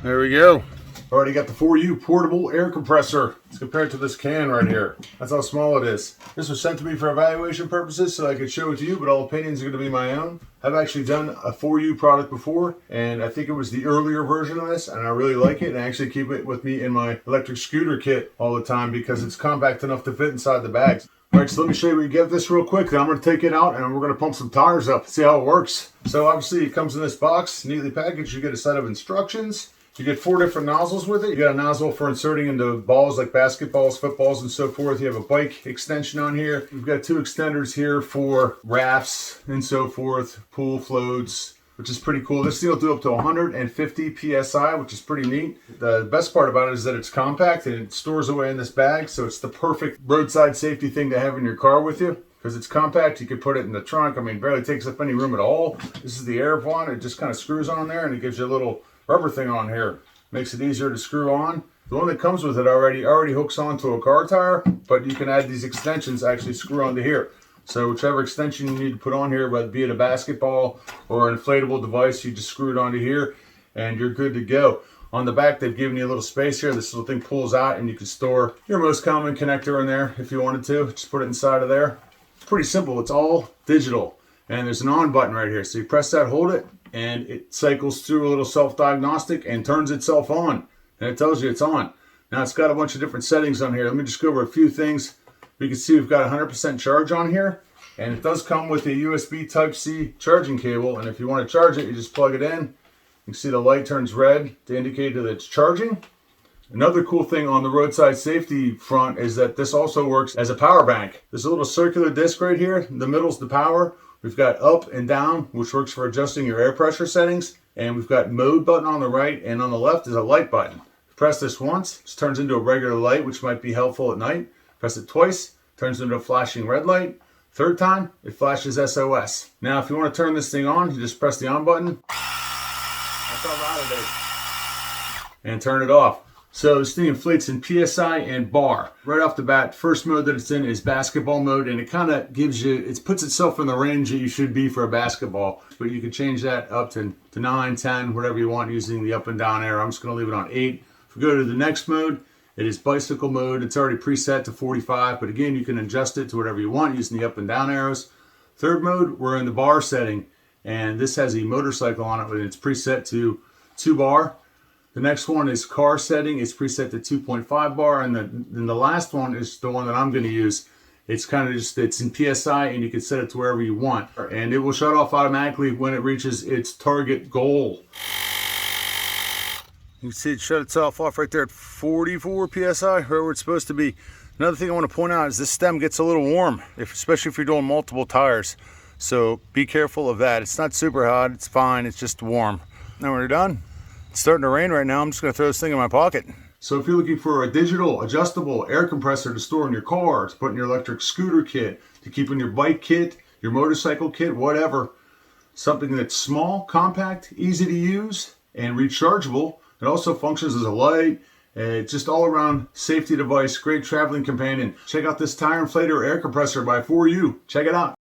There we go. Already got the FORYOU portable air compressor. It's compared to this can right here. That's how small it is. This was sent to me for evaluation purposes so I could show it to you, but all opinions are going to be my own. I've actually done a FORYOU product before, and I think it was the earlier version of this, and I really like it, and I actually keep it with me in my electric scooter kit all the time because it's compact enough to fit inside the bags. Alright, so let me show you what you get this real quick, then I'm going to take it out and we're going to pump some tires up, see how it works. So obviously it comes in this box, neatly packaged. You get a set of instructions. You get 4 different nozzles with it. You got a nozzle for inserting into balls like basketballs, footballs, and so forth. You have a bike extension on here. You've got 2 extenders here for rafts and so forth, pool floats, which is pretty cool. This thing will do up to 150 PSI, which is pretty neat. The best part about it is that it's compact and it stores away in this bag, so it's the perfect roadside safety thing to have in your car with you. Because it's compact, you can put it in the trunk. I mean, barely takes up any room at all. This is the air one. It just kind of screws on there and it gives you a little rubber thing on here. Makes it easier to screw on. The one that comes with it already hooks onto a car tire, but you can add these extensions actually screw onto here. So whichever extension you need to put on here, whether be it a basketball or an inflatable device, you just screw it onto here and you're good to go. On the back, they've given you a little space here. This little thing pulls out and you can store your most common connector in there if you wanted to. Just put it inside of there. It's pretty simple. It's all digital. And there's an on button right here. So you press that, hold it, and it cycles through a little self-diagnostic and turns itself on. And it tells you it's on. Now it's got a bunch of different settings on here. Let me just go over a few things. You can see we've got 100% charge on here. And it does come with a USB Type-C charging cable. And if you want to charge it, you just plug it in. You can see the light turns red to indicate that it's charging. Another cool thing on the roadside safety front is that this also works as a power bank. There's a little circular disc right here. In the middle's the power. We've got up and down, which works for adjusting your air pressure settings. And we've got mode button on the right, and on the left is a light button. Press this once, it turns into a regular light, which might be helpful at night. Press it twice, turns into a flashing red light. Third time, it flashes SOS. Now, if you want to turn this thing on, you just press the on button. That's all out of it. And turn it off. So this thing inflates in PSI and bar. Right off the bat, first mode that it's in is basketball mode, and it kind of gives you, it puts itself in the range that you should be for a basketball. But you can change that up to 9, 10, whatever you want using the up and down arrow. I'm just going to leave it on 8. If we go to the next mode, it is bicycle mode. It's already preset to 45, but again, you can adjust it to whatever you want using the up and down arrows. Third mode, we're in the bar setting, and this has a motorcycle on it, but it's preset to 2 bar. The next one is car setting. It's preset to 2.5 bar. And then the last one is the one that I'm going to use. It's kind of just, it's in PSI and you can set it to wherever you want. And it will shut off automatically when it reaches its target goal. You can see it shut itself off right there at 44 PSI, right where it's supposed to be. Another thing I want to point out is this stem gets a little warm, especially if you're doing multiple tires. So be careful of that. It's not super hot. It's fine. It's just warm. Now we're done. It's starting to rain right now. I'm just going to throw this thing in my pocket. So if you're looking for a digital adjustable air compressor to store in your car, to put in your electric scooter kit, to keep in your bike kit, your motorcycle kit, whatever, something that's small, compact, easy to use, and rechargeable. It also functions as a light. It's just all around safety device, great traveling companion. Check out this tire inflator air compressor by FORYOU. Check it out.